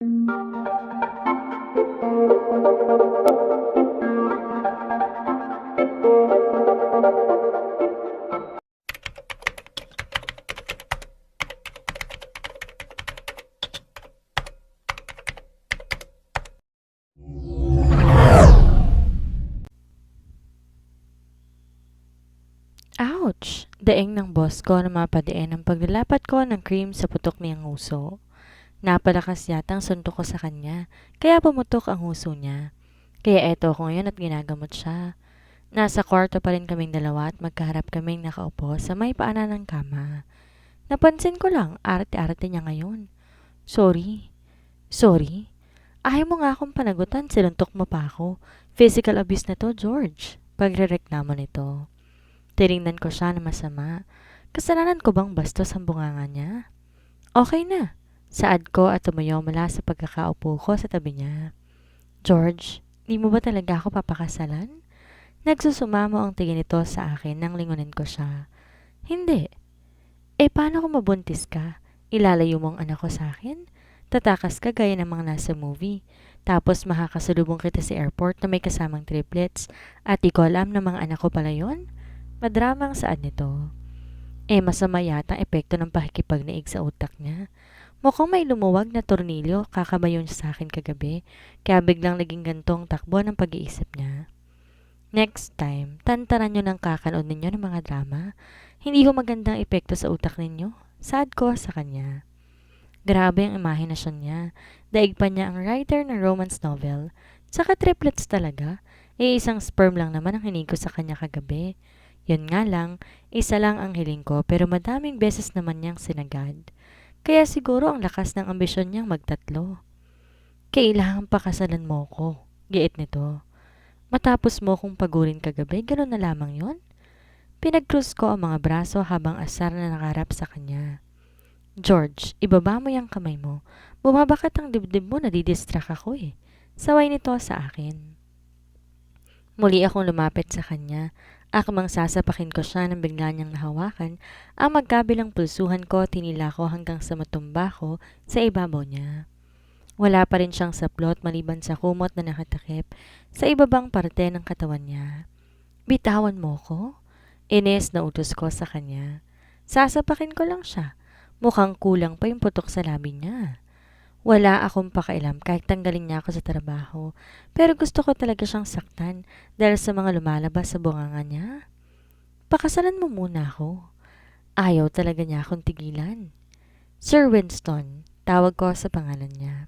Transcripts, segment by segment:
Ouch! Daing ng boss ko na mapadiin ang paglalapat ko ng cream sa putok niyang nguso. Napalakas yatang suntok ko sa kanya, kaya pumutok ang huso niya. Kaya eto ako ngayon at ginagamot siya. Nasa kwarto pa rin kaming dalawa at magkaharap kaming nakaupo sa may paanan ng kama. Napansin ko lang, arte-arte niya ngayon. Sorry. Sorry? Ayaw mo nga akong panagutan, sinuntok mo pa ako. Physical abuse na to, George. Pagrereklamo nito. Tiningnan ko siya na masama. Kasalanan ko bang bastos ang bunganga niya? Okay na. Saad ko at tumayo mula sa pagkakaupo ko sa tabi niya. George, di mo ba talaga ako papakasalan? Nagsusumamo ang tingin nito sa akin nang lingunin ko siya. Hindi. Paano kung mabuntis ka? Ilalayo mo ang anak ko sa akin? Tatakas ka gaya ng mga nasa movie. Tapos makakasalubong kita sa airport na may kasamang triplets at di ko alam na mga anak ko pala yun? Madramang saad nito. Masama yata ang epekto ng pakikipagniig sa utak niya. Mukhang may lumuwag na tornilyo kakabayon siya sa akin kagabi, kaya biglang naging gantong takbo ng pag-iisip niya. Next time, tantaran niyo ng kakanood ninyo ng mga drama. Hindi ko magandang epekto sa utak ninyo. Saad ko sa kanya. Grabe ang imahinasyon niya. Daig pa niya ang writer ng romance novel. Saka triplets talaga. Isang sperm lang naman ang hiningi ko sa kanya kagabi. Yun nga lang, isa lang ang hiling ko pero madaming beses naman niyang sinagad. Kaya siguro ang lakas ng ambisyon niyang magtatlo. Kailangan pakasalan mo ko, giit nito. Matapos mo kong pagurin kagabi, gano'n na lamang yon. Pinagkrus ko ang mga braso habang asar na nakarap sa kanya. George, ibaba mo yung kamay mo. Bumabakat ang dibdib mo, nadidistract ako eh. Saway nito sa akin. Muli akong lumapit sa kanya. Akmang sasapakin ko siya nang bigla niyang nahawakan ang magkabilang pulsuhan ko, tinila ko hanggang sa matumba ko sa ibabaw niya. Wala pa rin siyang saplot maliban sa kumot na nakatakip sa ibabang parte ng katawan niya. Bitawan mo ko? Ines na utos ko sa kanya. Sasapakin ko lang siya. Mukhang kulang pa yung putok sa labi niya. Wala akong pakailam kahit tanggalin niya ako sa trabaho. Pero gusto ko talaga siyang saktan dahil sa mga lumalabas sa bunganga niya. Pakasalan mo muna ako. Ayaw talaga niya akong tigilan. Sir Winston, tawag ko sa pangalan niya.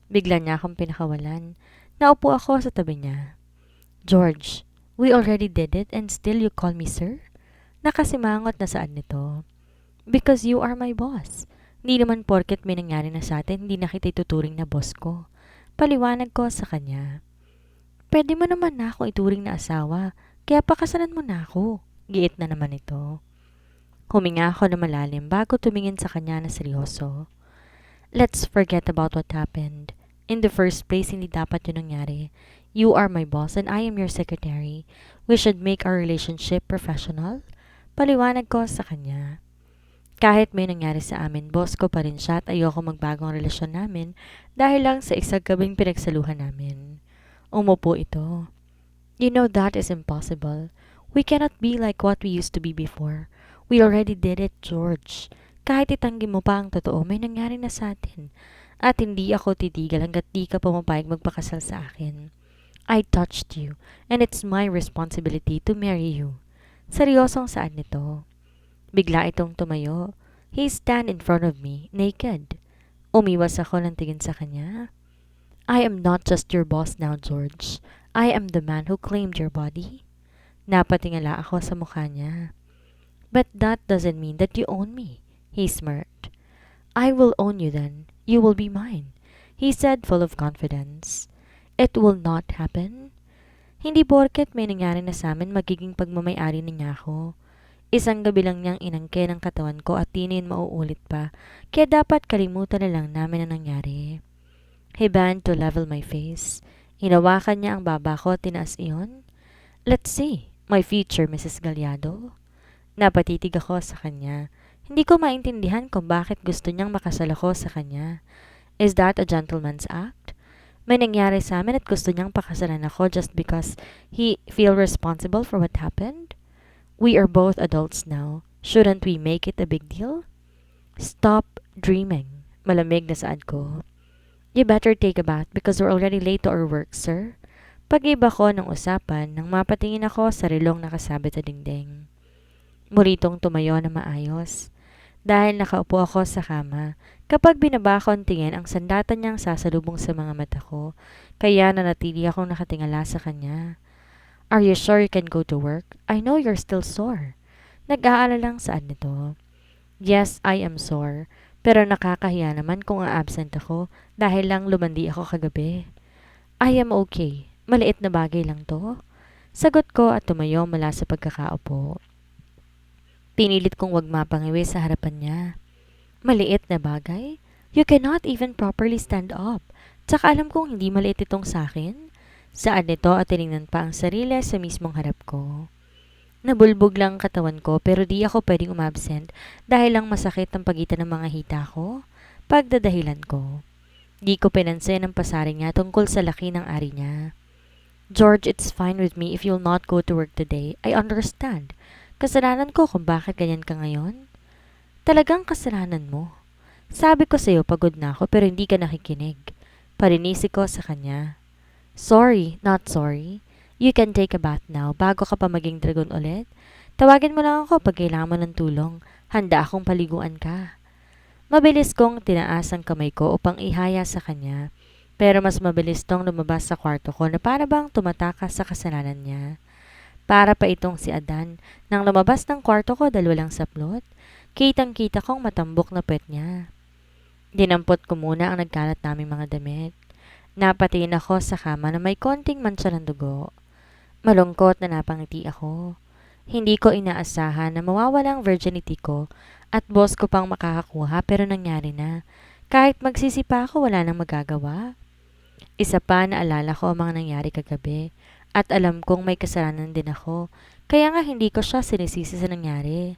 Bigla niya akong pinakawalan. Naupo ako sa tabi niya. George, we already did it and still you call me sir? Nakasimangot na saan nito. Because you are my boss. Hindi naman porket may nangyari na sa atin, hindi na kita ituturing na boss ko. Paliwanag ko sa kanya. Pwede mo naman na akong ituring na asawa, kaya pakasalan mo na ako. Giit na naman ito. Huminga ako na malalim bago tumingin sa kanya na seryoso. Let's forget about what happened. In the first place, hindi dapat yun nangyari. You are my boss and I am your secretary. We should make our relationship professional. Paliwanag ko sa kanya. Kahit may nangyari sa amin, boss ko pa rin siya at ayoko magbagong relasyon namin dahil lang sa isang gabing pinagsaluhan namin. Umupo ito. You know that is impossible. We cannot be like what we used to be before. We already did it, George. Kahit itanggi mo pa ang totoo, may nangyari na sa atin. At hindi ako titigil hanggat di ka pumapayag magpakasal sa akin. I touched you, and it's my responsibility to marry you. Seryosong saan nito? Bigla itong tumayo. He stand in front of me, naked. Umiwas ako ng tingin sa kanya. I am not just your boss now, George. I am the man who claimed your body. Napatingala ako sa mukha niya. But that doesn't mean that you own me, he smirked. I will own you then. You will be mine, he said full of confidence. It will not happen. Hindi porket may nangyari na sa amin magiging pagmamayari niya ako. Isang gabi lang niyang inangke ng katawan ko at tinin mauulit pa, kaya dapat kalimutan na lang namin ang nangyari. He bent to level my face. Hinawakan niya ang baba ko at tinaas iyon. Let's see, my future Mrs. Gallardo. Napatitig ako sa kanya. Hindi ko maintindihan kung bakit gusto niyang makasal ako sa kanya. Is that a gentleman's act? May nangyari sa amin at gusto niyang pakasalan ako just because he feel responsible for what happened? We are both adults now. Shouldn't we make it a big deal? Stop dreaming. Malamig na saad ko. You better take a bath because we're already late to our work, sir. Pag-iba ko ng usapan nang mapatingin ako sa relong nakasabit sa dingding. Mulitong tumayo na maayos. Dahil nakaupo ako sa kama, kapag binaba ko ang tingin ang sandatan niyang sasalubong sa mga mata ko, kaya nanatili akong nakatingala sa kanya. Are you sure you can go to work? I know you're still sore. Nag-aalalang saan nito. Yes, I am sore. Pero nakakahiya naman kung a-absent ako dahil lang lumandi ako kagabi. I am okay. Maliit na bagay lang to. Sagot ko at tumayo mula sa pagkakaupo. Pinilit kong wag mapangiwi sa harapan niya. Maliit na bagay? You cannot even properly stand up. Tsaka alam kong hindi maliit itong sa akin. Saan nito at tinignan pa ang sarili sa mismong harap ko. Nabulbog lang ang katawan ko pero di ako pwedeng umabsent dahil lang masakit ang pagitan ng mga hita ko. Pagdadahilan ko. Di ko pinansin ang pasaring niya tungkol sa laki ng ari niya. George, it's fine with me if you'll not go to work today. I understand. Kasalanan ko kung bakit ganyan ka ngayon? Talagang kasalanan mo. Sabi ko sa'yo pagod na ako pero hindi ka nakikinig. Parinisi ko sa kanya. Sorry, not sorry. You can take a bath now bago ka pa maging dragon ulit. Tawagin mo lang ako pag kailangan mo ng tulong. Handa akong paliguan ka. Mabilis kong tinaas ang kamay ko upang ihaya sa kanya. Pero mas mabilis tong lumabas sa kwarto ko na para bang tumatakas sa kasalanan niya. Para pa itong si Adan. Nang lumabas ng kwarto ko dahil walang saplot, kitang-kita kong matambok na puwet niya. Dinampot ko muna ang nagkalat naming mga damit. Napatingin ako sa kama na may konting mantsa ng dugo. Malungkot na napangiti ako. Hindi ko inaasahan na mawawala ang virginity ko at boss ko pang makakakuha pero nangyari na. Kahit magsisipa ako wala nang magagawa. Isa pa naalala ko ang mga nangyari kagabi. At alam kong may kasalanan din ako, kaya nga hindi ko siya sinisisi sa nangyari.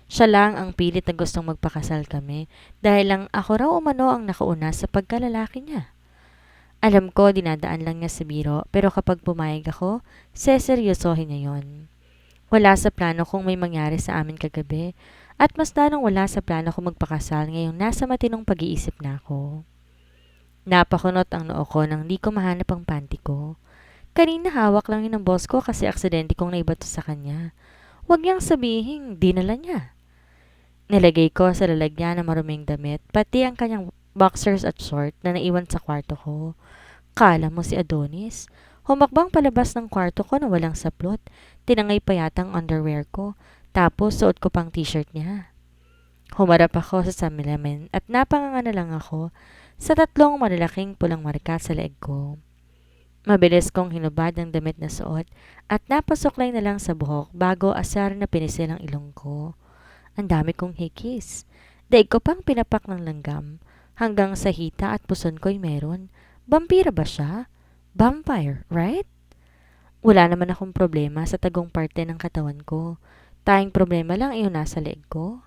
Siya lang ang pilit na gustong magpakasal kami dahil lang ako raw umano ang nakauna sa pagkalalaki niya. Alam ko dinadaan lang niya sa biro pero kapag pumayag ako, seseryosohin niya yon. Wala sa plano kong may mangyari sa amin kagabi at mas lalong wala sa plano kong magpakasal ngayong nasa matinong pag-iisip na ako. Napakunot ang noo ko nang di ko mahanap ang panty ko. Kanina hawak lang yun ng boss ko kasi aksidente kong naibato sa kanya. Huwag niyang sabihin, dinala niya. Nilagay ko sa lalagyan ng maruming damit, pati ang kanyang boxers at short na naiwan sa kwarto ko. Kala mo si Adonis? Humakbang palabas ng kwarto ko na walang saplot. Tinangay pa yata ang underwear ko. Tapos suot ko pang t-shirt niya. Humarap ako sa salamin at napanganga na lang ako sa tatlong malalaking pulang marka sa leeg ko. Mabilis kong hinubad ang damit na suot at napasuklay na lang sa buhok bago asar na pinisil ang ilong ko. Ang dami kong hikis. Daig ko pang pinapak ng langgam. Hanggang sa hita at puson ko'y meron. Vampira ba siya? Vampire, right? Wala naman akong problema sa tagong parte ng katawan ko. Tayong problema lang ay yung nasa leeg ko.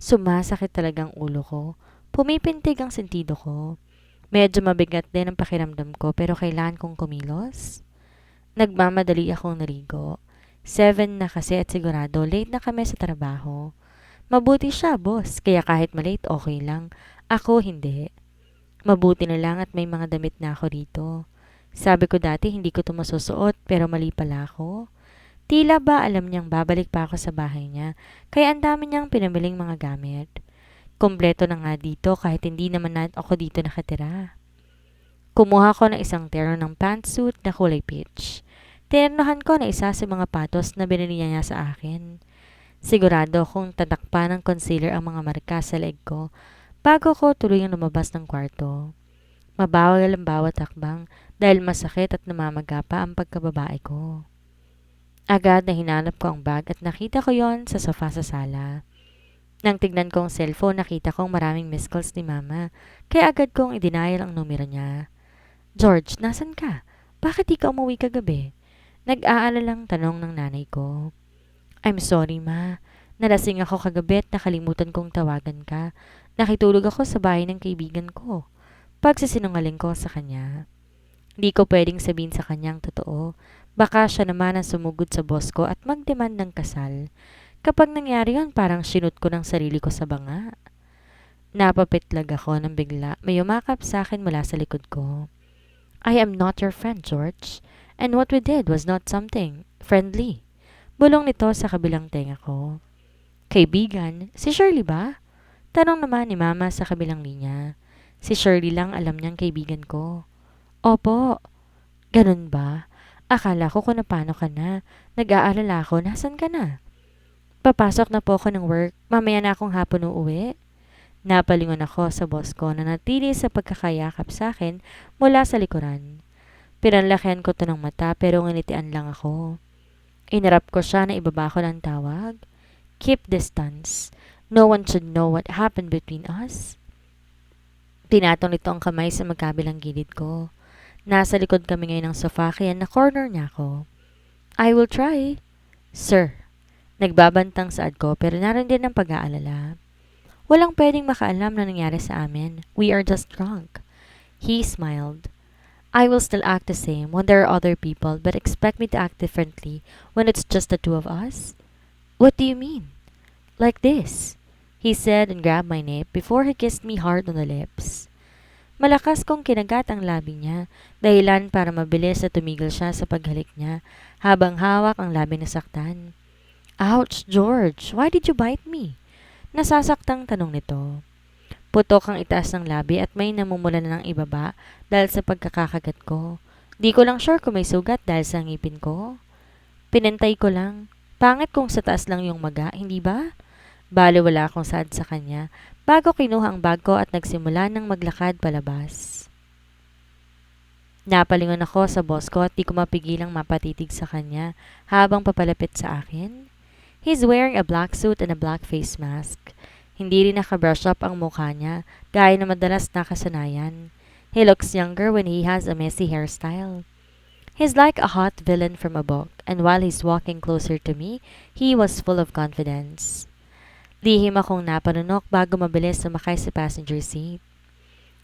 Sumasakit talagang ulo ko. Pumipintig ang sentido ko. Medyo mabigat din ang pakiramdam ko pero kailangan kong kumilos. Nagmamadali akong naligo. 7 na kasi at sigurado late na kami sa trabaho. Mabuti siya, boss, kaya kahit malate okay lang. Ako hindi. Mabuti na lang at may mga damit na ako rito. Sabi ko dati hindi ko ito masusuot pero mali pala ako. Tila ba alam niyang babalik pa ako sa bahay niya kaya ang dami niyang pinamiling mga gamit. Kompleto na nga dito kahit hindi naman ako dito nakatira. Kumuha ko ng isang terno ng pantsuit na kulay peach. Tinernohan ko na isa sa mga patos na binili niya sa akin. Sigurado kong tatakpa ng concealer ang mga marka sa leeg ko bago ko tuluyang lumabas ng kwarto. Mabawal ang bawat hakbang dahil masakit at namamaga pa ang pagkababae ko. Agad na hinanap ko ang bag at nakita ko yon sa sofa sa sala. Nang tignan kong cellphone, nakita kong maraming missed calls ni Mama, kaya agad kong i-denial ang numero niya. George, nasan ka? Bakit di ka umuwi kagabi? Nag-aalalang tanong ng nanay ko. I'm sorry, Ma. Nalasing ako kagabi at nakalimutan kong tawagan ka. Nakitulog ako sa bahay ng kaibigan ko. pagsisinungaling ko sa kanya. Di ko pwedeng sabihin sa kanyang totoo. Baka siya naman ang sumugod sa boss ko at magdemand ng kasal. Kapag nangyari yun, parang sinut ko ng sarili ko sa banga. Napapitlag ako nang bigla may umakap sa akin mula sa likod ko. I am not your friend, George. And what we did was not something friendly. Bulong nito sa kabilang tenga ko. Kaibigan, si Shirley ba? Tanong naman ni Mama sa kabilang linya. Si Shirley lang alam niyang kaibigan ko. Opo. Ganun ba? Akala ko kung paano ka na. Nag-aalala ako, nasan ka na? Papasok na po ako ng work. Mamaya na akong hapon uuwi. Napalingon ako sa boss ko na natili sa pagkakayakap sa akin mula sa likuran. Pinanlakihan ko to ng mata pero nginitian lang ako. Inarap ko siya na ibaba ko ng tawag. Keep distance. No one should know what happened between us. Tinatong nito ang kamay sa magkabilang gilid ko. Nasa likod kami ngayon ng sofa kaya na-corner niya ako. I will try. Sir. Nagbabantang saad ko pero naroon din ang pag-aalala. Walang pwedeng makaalam na nangyari sa amin. We are just drunk. He smiled. I will still act the same when there are other people but expect me to act differently when it's just the two of us? What do you mean? Like this, he said and grabbed my nape before he kissed me hard on the lips. Malakas kong kinagat ang labi niya, dahilan para mabilis na tumigil siya sa paghalik niya habang hawak ang labi na saktan. Ouch, George! Why did you bite me? Nasasaktang tanong nito. Putok ang itaas ng labi at may namumula na ng ibaba dahil sa pagkakakagat ko. Di ko lang sure kung may sugat dahil sa ngipin ko. Pinantay ko lang. Pangit kung sa taas lang yung maga, hindi ba? Bale wala akong saad sa kanya bago kinuha ang bag ko at nagsimula ng maglakad palabas. Napalingon ako sa boss ko at di ko mapigilang mapatitig sa kanya habang papalapit sa akin. He's wearing a black suit and a black face mask. Hindi rin nakabrush up ang mukha niya, gaya na madalas nakasanayan. He looks younger when he has a messy hairstyle. He's like a hot villain from a book, and while he's walking closer to me, he was full of confidence. Lihim akong napanunok bago mabilis sumakay sa passenger seat.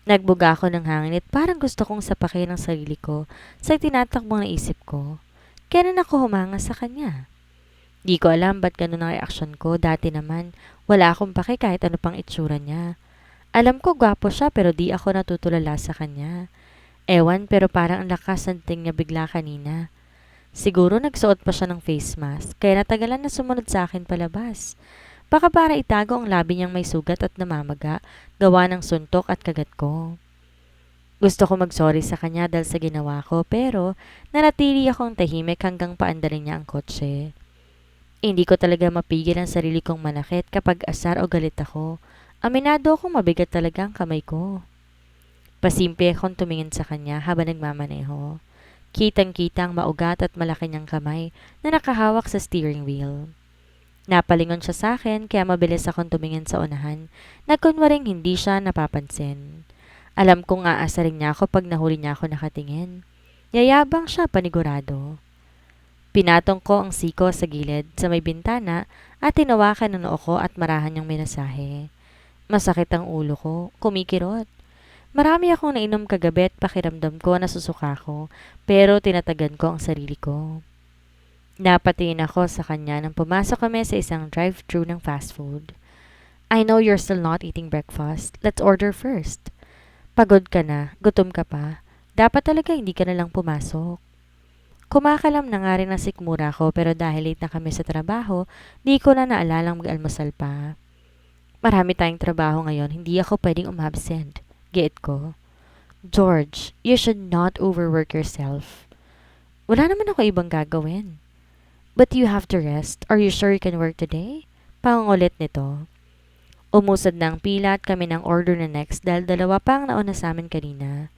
Nagbuga ako ng hangin at parang gusto kong sapakin ang sarili ko sa tinatakbong naisip ko. Kailan ako humanga sa kanya? Di ko alam ba't ganun ang reaksyon ko. Dati naman, wala akong pake kahit ano pang itsura niya. Alam ko gwapo siya pero di ako natutulala sa kanya. Ewan pero parang ang lakas ng ting niya bigla kanina. Siguro nagsuot pa siya ng face mask kaya natagalan na sumunod sa akin palabas. Baka para itago ang labi niyang may sugat at namamaga gawa ng suntok at kagat ko. Gusto ko mag-sorry sa kanya dahil sa ginawa ko pero nanatili akong tahimik hanggang paandarin niya ang kotse. Hindi ko talaga mapigil ang sarili kong manakit kapag asar o galit ako. Aminado akong mabigat talaga ang kamay ko. Pasimple akong tumingin sa kanya habang nagmamaneho. Kitang-kita ang maugat at malaki niyang kamay na nakahawak sa steering wheel. Napalingon siya sa akin kaya mabilis akong tumingin sa unahan na kunwaring hindi siya napapansin. Alam kong aasarin niya ako pag nahuli niya ako nakatingin. Yayabang siya panigurado. Pinatong ko ang siko sa gilid sa may bintana at tinawakan ng noo ko at marahan niyang minasahe. Masakit ang ulo ko, kumikirot. Marami akong nainom kagabi at pakiramdam ko na susuka ko pero tinatagan ko ang sarili ko. Napatingin ako sa kanya nang pumasok kami sa isang drive-thru ng fast food. I know you're still not eating breakfast. Let's order first. Pagod ka na, gutom ka pa. Dapat talaga hindi ka na lang pumasok. Kumakalam na nga rin ang sikmura ko pero dahil late na kami sa trabaho, di ko na naalalang mag-almusal pa. Marami tayong trabaho ngayon, hindi ako pwedeng umabsent. Giit ko. George, you should not overwork yourself. Wala naman ako ibang gagawin. But you have to rest. Are you sure you can work today? Pangungulit nito. Umusad na ang pila at kami ng order na next dahil dalawa pa ang nauna sa amin kanina.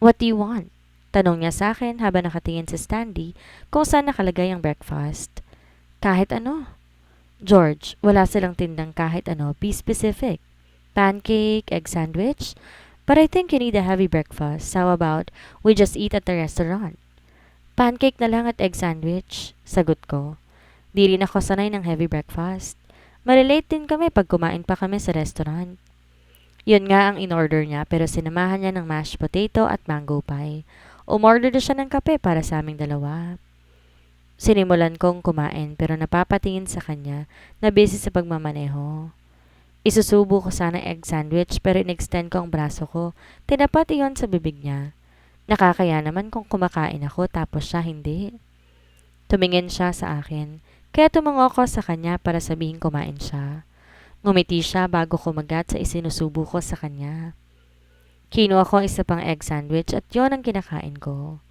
What do you want? Tanong niya sa akin habang nakatingin sa standee kung saan nakalagay ang breakfast. Kahit ano. George, wala silang tindang kahit ano. Be specific. Pancake, egg sandwich? But I think you need a heavy breakfast. How about we just eat at the restaurant? Pancake na lang at egg sandwich, sagot ko. Di rin ako sanay ng heavy breakfast. Malilate din kami pag kumain pa kami sa restaurant. Yun nga ang in-order niya pero sinamahan niya ng mashed potato at mango pie. Umorder din siya ng kape para sa aming dalawa. Sinimulan kong kumain pero napapatingin sa kanya na busy sa pagmamaneho. Isusubo ko sana egg sandwich pero in-extend ko ang braso ko. Tinapat iyon sa bibig niya. Nakakaya naman kung kumakain ako tapos siya hindi. Tumingin siya sa akin, kaya tumango ko sa kanya para sabihin kumain siya. Ngumiti siya bago kumagat sa isinusubo ko sa kanya. Kinuha ko ang isa pang egg sandwich at yon ang kinakain ko.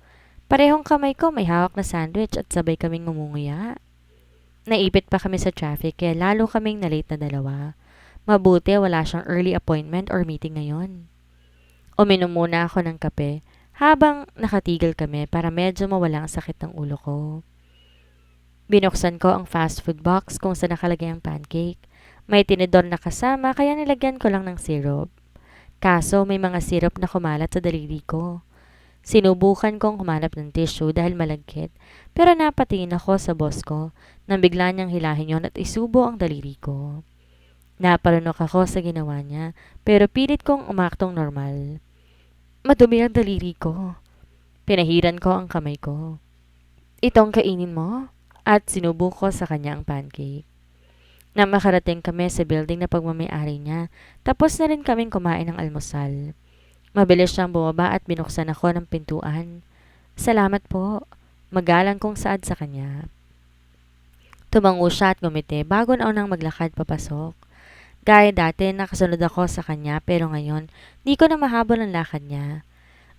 Parehong kamay ko may hawak na sandwich at sabay kaming ngumunguya. Naipit pa kami sa traffic kaya lalo kaming na-late na dalawa. Mabuti wala siyang early appointment or meeting ngayon. Uminom muna ako ng kape habang nakatigil kami para medyo mawala ang sakit ng ulo ko. Binuksan ko ang fast food box kung saan nakalagay ang pancake. May tinidor na kasama kaya nilagyan ko lang ng syrup. Kaso may mga syrup na kumalat sa daliri ko. Sinubukan kong humanap ng tissue dahil malagkit pero napatingin ako sa boss ko nang bigla niyang hilahin yon at isubo ang daliri ko. Napalunok ako sa ginawa niya pero pilit kong umaktong normal. Madumi ang daliri ko. Pinahiran ko ang kamay ko. Itong kainin mo? At sinubo ko sa kanya ang pancake. Nang makarating kami sa building na pagmamayari niya, tapos na rin kaming kumain ng almusal. Mabilis siyang bumaba at binuksan ako ng pintuan. Salamat po. Magalang kong saad sa kanya. Tumango siya at ngumiti bago na unang maglakad papasok. Gaya dati nakasunod ako sa kanya pero ngayon di ko na mahabol ang lakad niya.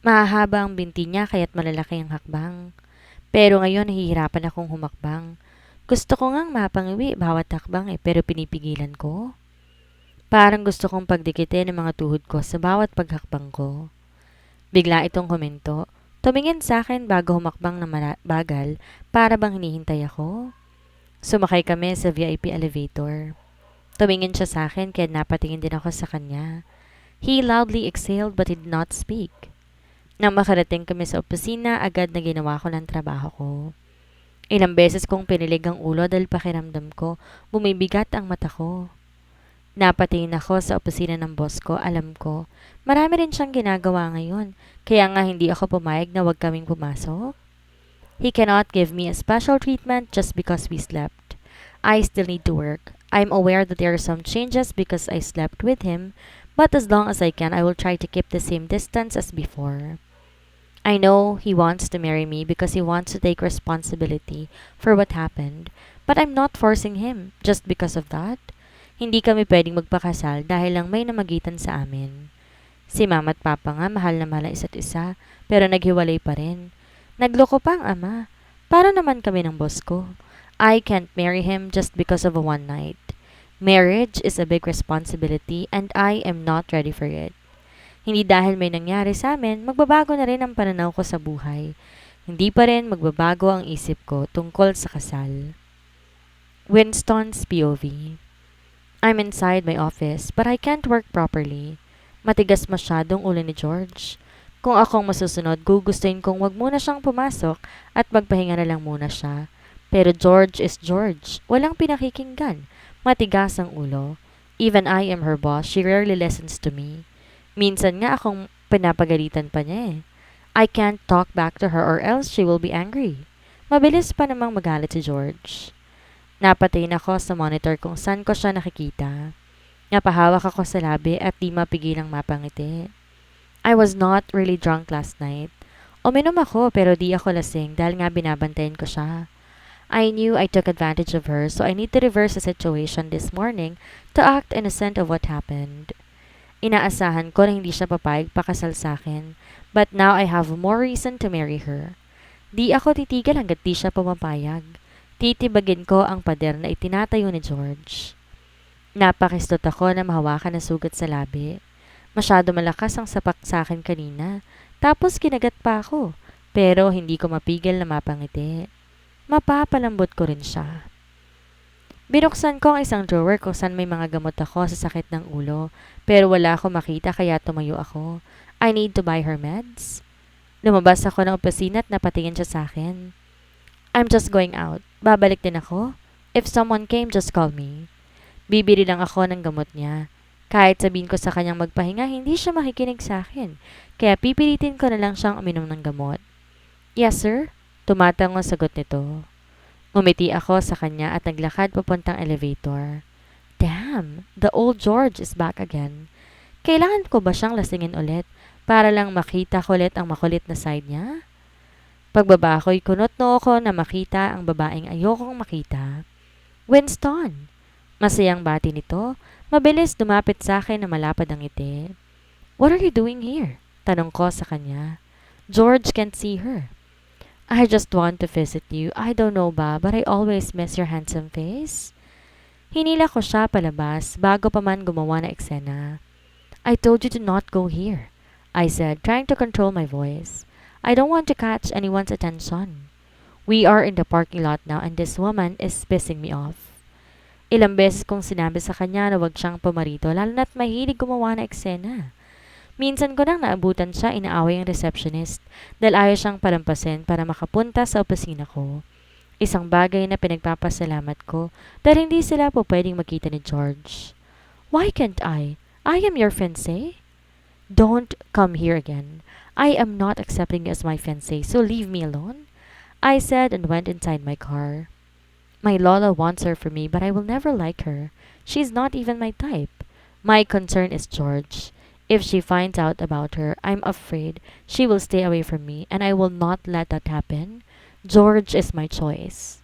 Mahahaba ang binti niya kaya't malalaki ang hakbang. Pero ngayon nahihirapan akong humakbang. Gusto ko ngang mapangiwi bawat hakbang pero pinipigilan ko. Parang gusto kong pagdikitin ang mga tuhod ko sa bawat paghakbang ko. Bigla itong komento. Tumingin sa akin bago humakbang na bagal para bang hinihintay ako. Sumakay kami sa VIP elevator. Tumingin siya sa akin kaya napatingin din ako sa kanya. He loudly exhaled but did not speak. Nang makarating kami sa opisina, agad na ginawa ko ng trabaho ko. Ilang beses kong pinilig ang ulo dahil pakiramdam ko, bumibigat ang mata ko. Napatingin ako sa opisina ng boss ko, alam ko, marami rin siyang ginagawa ngayon, kaya nga hindi ako pumayag na wag kaming pumasok. He cannot give me a special treatment just because we slept. I still need to work. I'm aware that there are some changes because I slept with him, but as long as I can, I will try to keep the same distance as before. I know he wants to marry me because he wants to take responsibility for what happened, but I'm not forcing him just because of that. Hindi kami pwedeng magpakasal dahil lang may namagitan sa amin. Si mama at papa nga mahal na mahal ang isa't isa, pero naghiwalay pa rin. Nagloko pa ang ama. Para naman kami ng boss ko. I can't marry him just because of a one night. Marriage is a big responsibility and I am not ready for it. Hindi dahil may nangyari sa amin, magbabago na rin ang pananaw ko sa buhay. Hindi pa rin magbabago ang isip ko tungkol sa kasal. Winston's POV. I'm inside my office but I can't work properly. Matigas masyadong ulo ni George. Kung akong masusunod, gugustuhin kong wag muna siyang pumasok at magpahinga na lang muna siya. Pero George is George. Walang pinakikinggan. Matigas ang ulo. Even I am her boss, she rarely listens to me. Minsan nga akong pinapagalitan pa niya eh. I can't talk back to her or else she will be angry. Mabilis pa namang magalit si George. Napatingin ako sa monitor kung saan ko siya nakikita. Napahawak ako sa labi at di mapigilang mapangiti. I was not really drunk last night. Uminom ako pero di ako lasing dahil nga binabantayan ko siya. I knew I took advantage of her so I need to reverse the situation this morning to act innocent of what happened. Inaasahan ko na hindi siya papayag pakasal sa akin, but now I have more reason to marry her. Di ako titigil hanggat di siya pumapayag. Titibagin ko ang pader na itinatayo ni George. Napakistot ako na mahawakan ng sugat sa labi. Masyado malakas ang sapak sa akin kanina, tapos kinagat pa ako, pero hindi ko mapigil na mapangiti. Mapapalambot ko rin siya. Binuksan ko ang isang drawer kung saan may mga gamot ako sa sakit ng ulo, pero wala akong makita kaya tumayo ako. I need to buy her meds. Lumabas ako ng opisina at napatingin siya sa akin. I'm just going out. Babalik din ako. If someone came, just call me. Bibili lang ako ng gamot niya. Kahit sabihin ko sa kanyang magpahinga, hindi siya makikinig sa akin. Kaya pipilitin ko na lang siyang uminom ng gamot. Yes, sir. Tumatang ang sagot nito. Ngumiti ako sa kanya at naglakad papuntang elevator. Damn, the old George is back again. Kailangan ko ba siyang lasingin ulit para lang makita ko ulit ang makulit na side niya? Pagbaba ko'y kunot noo ko na makita ang babaeng ayokong makita. Winston! Masayang bati nito, mabilis dumapit sa akin na malapad ang ngiti. What are you doing here? Tanong ko sa kanya. George can't see her. I just want to visit you. I don't know ba, but I always miss your handsome face. Hinila ko siya palabas bago pa man gumawa na eksena. I told you to not go here, I said, trying to control my voice. I don't want to catch anyone's attention. We are in the parking lot now and this woman is pissing me off. Ilang beses kong sinabi sa kanya na wag siyang pumarito lalo na't mahilig gumawa na eksena. Minsan ko nang naabutan siya inaaway ang receptionist dahil ayaw siyang palampasin para makapunta sa opisina ko. Isang bagay na pinagpapasalamat ko dahil hindi sila po pwedeng makita ni George. Why can't I? I am your fiancé. Don't come here again. I am not accepting you as my fiancé, so leave me alone, I said and went inside my car. My Lola wants her for me, but I will never like her. She's not even my type. My concern is George. If she finds out about her, I'm afraid she will stay away from me, and I will not let that happen. George is my choice.